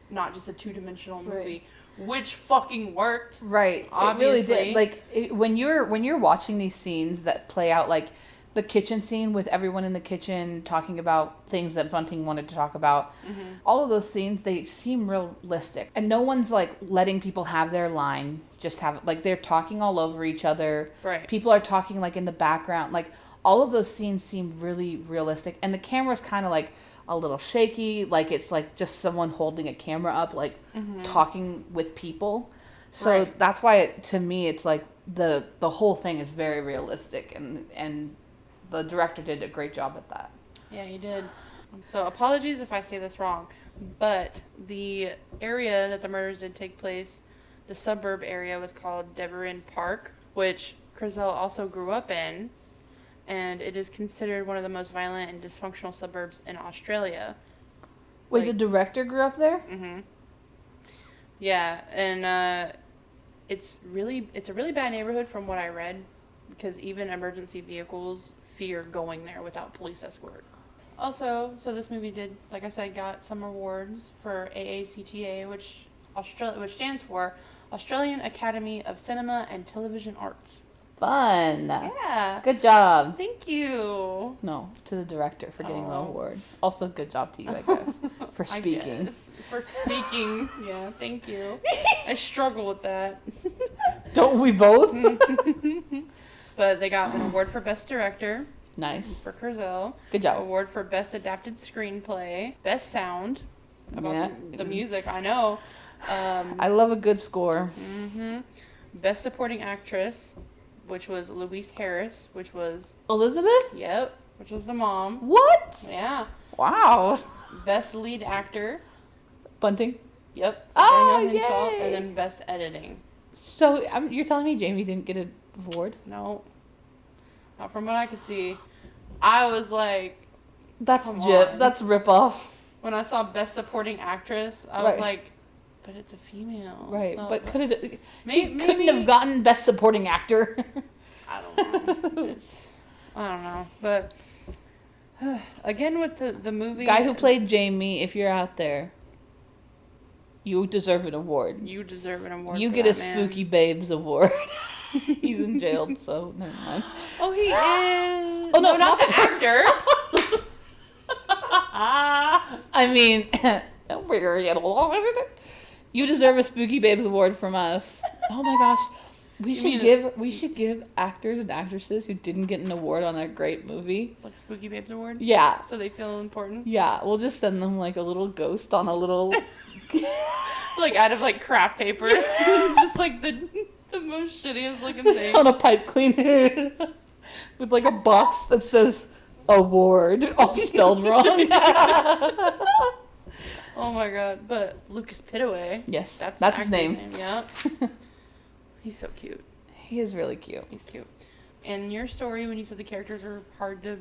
not just a two-dimensional movie, which fucking worked. Right. Obviously. It really did. Like, when you're watching these scenes that play out, like, the kitchen scene with everyone in the kitchen talking about things that Bunting wanted to talk about. All of those scenes, they seem realistic. And no one's, like, letting people have their line. Just have, like, they're talking all over each other. Right. People are talking, like, in the background. Like, all of those scenes seem really realistic. And the camera's kind of, like, a little shaky. Like, it's, like, just someone holding a camera up, like, talking with people. So that's why, to me, it's, like, the whole thing is very realistic. And the director did a great job at that. Yeah, he did. So apologies if I say this wrong, but the area that the murders did take place, the suburb area, was called Deverin Park, which Kurzel also grew up in, and it is considered one of the most violent and dysfunctional suburbs in Australia. Wait, the director grew up there? Yeah, and it's a really bad neighborhood from what I read, because even emergency vehicles fear going there without police escort. Also, so this movie did, like I said, got some awards for AACTA, which stands for Australian Academy of Cinema and Television Arts. Fun. Yeah. Good job. Thank you. No, to the director for getting the award. Also, good job to you, I guess, for speaking. For speaking. Yeah, thank you. I struggle with that. Don't we both? But they got an award for Best Director. Nice. For Kurzel. Good job. Award for Best Adapted Screenplay. Best Sound. About the music, I know. I love a good score. Mm-hmm. Best Supporting Actress, which was Louise Harris, which was... Elizabeth? Yep, which was the mom. What? Yeah. Wow. Best Lead Actor. Bunting? Yep. Oh, Daniel Hinshaw. yay. And then Best Editing. So, you're telling me Jamie didn't get an award? No. Not from what I could see. I was like... That's Jip. That's ripoff. When I saw Best Supporting Actress, I was like, but it's a female. Right, so, but could it... Maybe couldn't have gotten Best Supporting Actor. I don't know. I don't know. But again with the movie... Guy who played Jamie, if you're out there, you deserve an award. You deserve an award. You get a Spooky Babes award. He's in jail, so never mind. Oh, he is. Oh, no, not the actor. I mean, you deserve a Spooky Babes award from us. Oh my gosh. We should give actors and actresses who didn't get an award on a great movie, like a Spooky Babes award. Yeah. So they feel important. Yeah, we'll just send them like a little ghost on a little like out of like craft paper. Just like the most shittiest looking thing. On a pipe cleaner with like a box that says award all spelled wrong. Oh my god. But Lucas Pittaway. Yes. That's his name. Yeah. He's so cute. He is really cute. He's cute. And your story, when you said the characters are hard to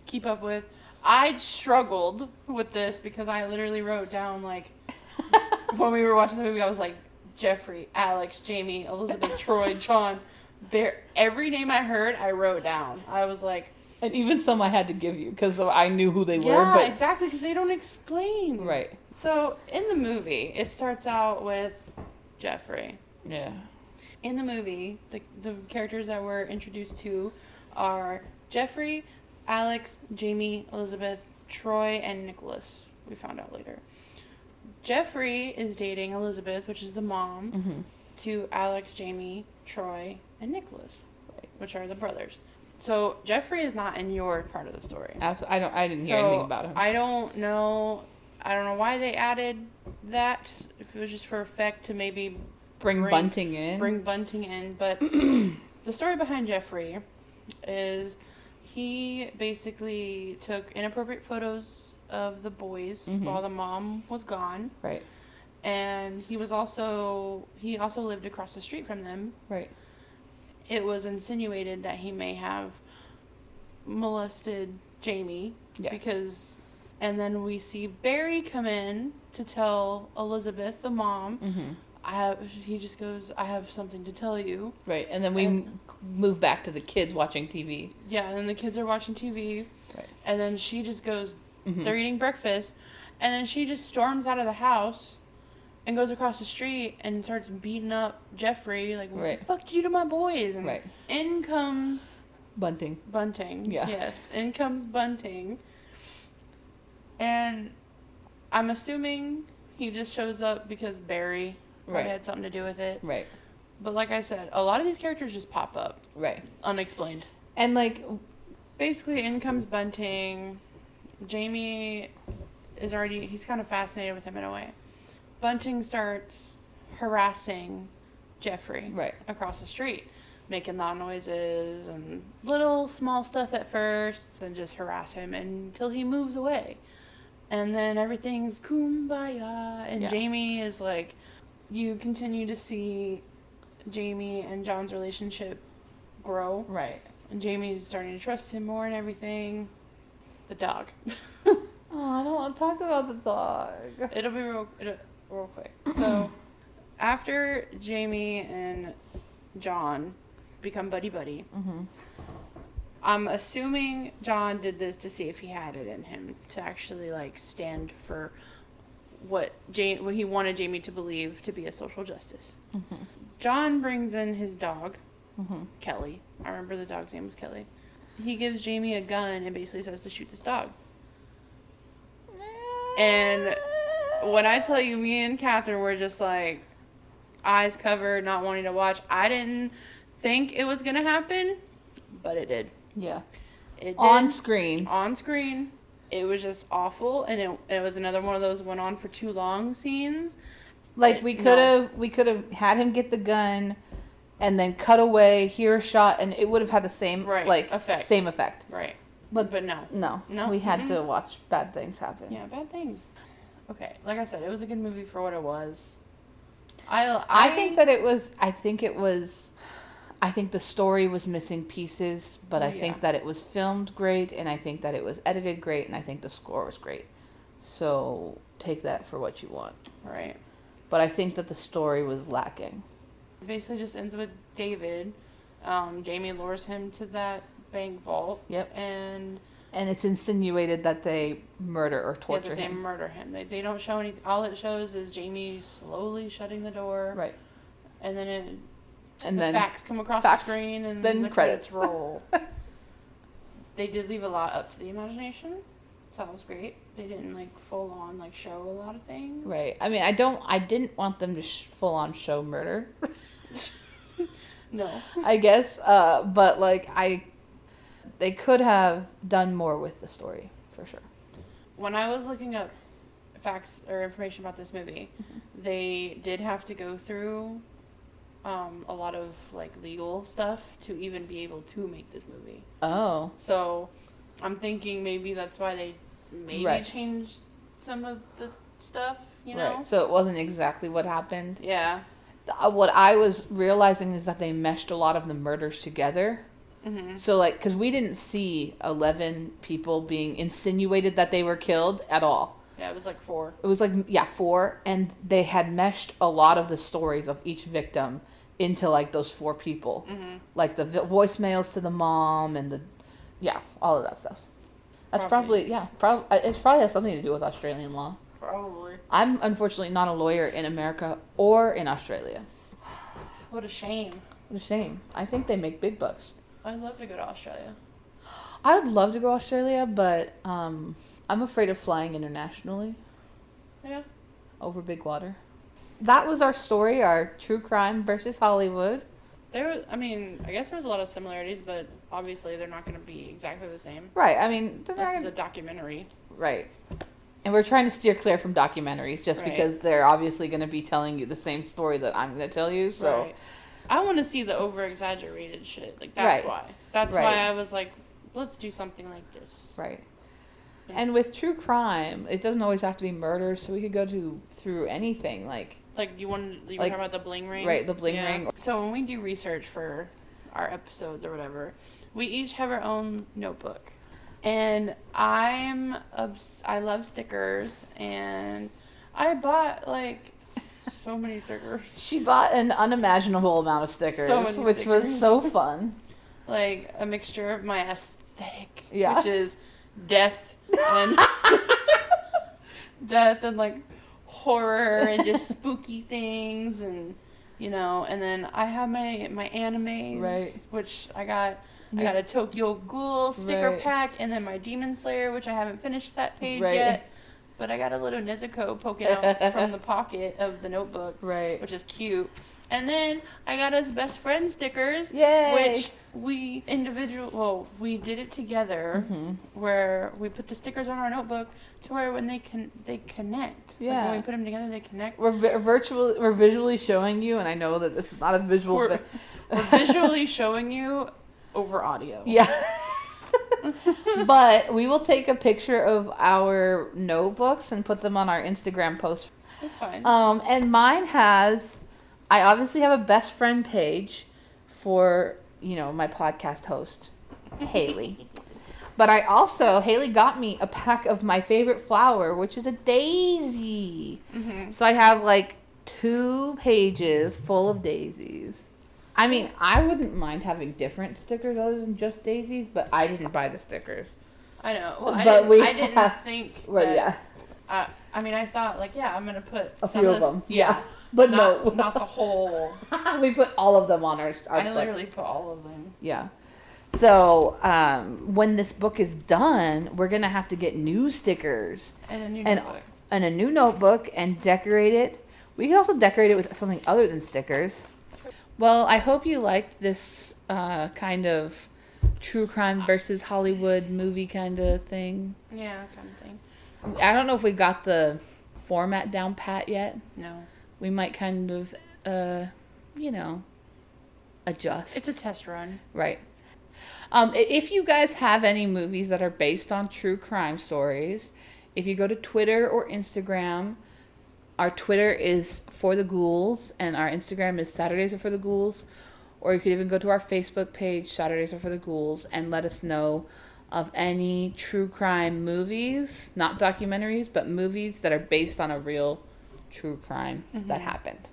keep up with, I struggled with this because I literally wrote down, like, when we were watching the movie, I was like, Jeffrey, Alex, Jamie, Elizabeth, Troy, John, Bear. Every name I heard, I wrote down. I was like... And even some I had to give you because I knew who they were. Yeah, exactly, because they don't explain. Right. So, in the movie, it starts out with Jeffrey. Yeah. In the movie, the characters that we're introduced to are Jeffrey, Alex, Jamie, Elizabeth, Troy, and Nicholas. We found out later. Jeffrey is dating Elizabeth, which is the mom, to Alex, Jamie, Troy, and Nicholas, which are the brothers. So Jeffrey is not in your part of the story. I didn't hear anything about him. I don't know why they added that. If it was just for effect to maybe Bring Bunting in. But the story behind Jeffrey is he basically took inappropriate photos of the boys while the mom was gone. Right. And he also lived across the street from them. Right. It was insinuated that he may have molested Jamie. Yeah. And then we see Barry come in to tell Elizabeth, the mom, he just goes, I have something to tell you. Right, and then we move back to the kids watching TV. Yeah, and then the kids are watching TV. Right. And then she just goes, they're eating breakfast. And then she just storms out of the house and goes across the street and starts beating up Jeffrey. Like, what the fuck did you do to my boys? And in comes... Bunting. Yeah. Yes, in comes Bunting. And I'm assuming he just shows up because Barry... Probably had something to do with it. Right. But like I said, a lot of these characters just pop up. Right. Unexplained. And like... Basically, in comes Bunting. Jamie is already... He's kind of fascinated with him in a way. Bunting starts harassing Jeffrey. Right. Across the street. Making loud noises and little small stuff at first. Then just harass him until he moves away. And then everything's kumbaya. And Jamie is like... You continue to see Jamie and John's relationship grow. Right. And Jamie's starting to trust him more and everything. The dog. Oh, I don't want to talk about the dog. It'll be real quick. So, after Jamie and John become buddy-buddy, I'm assuming John did this to see if he had it in him to actually, like, stand for... what he wanted Jamie to believe to be a social justice. John brings in his dog, Kelly. I remember the dog's name was Kelly. He gives Jamie a gun and basically says to shoot this dog. And when I tell you, me and Kathryn were just like, eyes covered, not wanting to watch. I didn't think it was going to happen, but it did. Yeah. It did. On screen. On screen. It was just awful, and it was another one of those went on for too long scenes. Like, we could have had him get the gun and then cut away, hear a shot, and it would have had the same, effect. Same effect. Right. But no. No. We had to watch bad things happen. Yeah, bad things. Okay, like I said, it was a good movie for what it was. I think the story was missing pieces, but I think that it was filmed great, and I think that it was edited great, and I think the score was great. So take that for what you want. Right. But I think that the story was lacking. It basically just ends with David. Jamie lures him to that bank vault. Yep. And it's insinuated that they murder or torture him. They murder him. They don't show anything. All it shows is Jamie slowly shutting the door. Right. And then the then facts come across the screen, and then the credits roll. They did leave a lot up to the imagination, so that was great. They didn't full on show a lot of things. Right. I mean, I didn't want them to full on show murder. No. I guess, but they could have done more with the story for sure. When I was looking up facts or information about this movie, they did have to go through a lot of legal stuff to even be able to make this movie. Oh. So I'm thinking maybe that's why they changed some of the stuff, you know? Right. So it wasn't exactly what happened. Yeah. What I was realizing is that they meshed a lot of the murders together. Mm-hmm. So because we didn't see 11 people being insinuated that they were killed at all. Yeah, it was 4. It was 4, and they had meshed a lot of the stories of each victim into those 4 people. Mm-hmm. The voicemails to the mom and all of that stuff. That's probably it probably has something to do with Australian law. Probably. I'm unfortunately not a lawyer in America or in Australia. What a shame. What a shame. I think they make big bucks. I'd love to go to Australia. I would love to go to Australia, but I'm afraid of flying internationally. Yeah. Over big water. That was our story, our true crime versus Hollywood. I guess there was a lot of similarities, but obviously they're not going to be exactly the same. Right. I mean, this is a documentary. Right. And we're trying to steer clear from documentaries just because they're obviously going to be telling you the same story that I'm going to tell you. So right. I want to see the over-exaggerated shit. That's why. That's why I was like, let's do something like this. Right. And with true crime, it doesn't always have to be murder, so we could go through anything. You were talking about the bling ring? Right, the bling ring. So when we do research for our episodes or whatever, we each have our own notebook. And I love stickers, and I bought so many stickers. She bought an unimaginable amount of stickers, which was so fun. A mixture of my aesthetic, which is death and horror and just spooky things, and and then I have my animes, which I got a Tokyo Ghoul sticker pack, and then my Demon Slayer, which I haven't finished that page yet, but I got a little Nezuko poking out from the pocket of the notebook, which is cute. And then I got us best friend stickers, which we did it together, where we put the stickers on our notebook to where when they connect. Yeah. When we put them together, they connect. We're visually showing you, and I know that this is not a visual. We're visually showing you over audio. Yeah. But we will take a picture of our notebooks and put them on our Instagram post. That's fine. And mine I obviously have a best friend page for, my podcast host, Hayley. But Hayley got me a pack of my favorite flower, which is a daisy. Mm-hmm. So I have 2 pages full of daisies. I mean, I wouldn't mind having different stickers other than just daisies, but I didn't buy the stickers. I know. Well, I didn't think that. Well, yeah. I thought, I'm going to put a few of them. Yeah. But not the whole. We put all of them on our I literally put all of them. Yeah. So when this book is done, we're going to have to get new stickers. And a new notebook. And a new notebook and decorate it. We can also decorate it with something other than stickers. Well, I hope you liked this kind of true crime versus Hollywood movie kind of thing. Yeah, kind of thing. I don't know if we got the format down pat yet. No. We might kind of, adjust. It's a test run. Right. If you guys have any movies that are based on true crime stories, if you go to Twitter or Instagram, our Twitter is For the Ghouls, and our Instagram is Saturdays Are For the Ghouls. Or you could even go to our Facebook page, Saturdays Are For the Ghouls, and let us know of any true crime movies, not documentaries, but movies that are based on a real true crime that happened.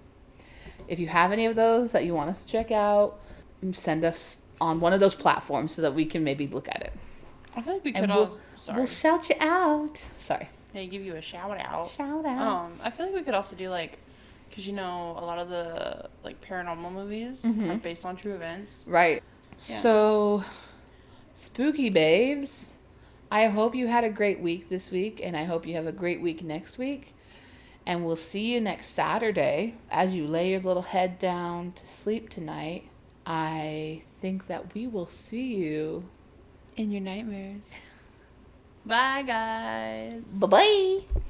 If you have any of those that you want us to check out, send us on one of those platforms so that we can maybe look at it. I feel like we could we'll shout you out. Sorry. Yeah, give you a shout out. Shout out. I feel like we could also do because a lot of the paranormal movies are based on true events. Right. Yeah. So, spooky babes, I hope you had a great week this week, and I hope you have a great week next week. And we'll see you next Saturday as you lay your little head down to sleep tonight. I think that we will see you in your nightmares. Bye, guys. Bye-bye.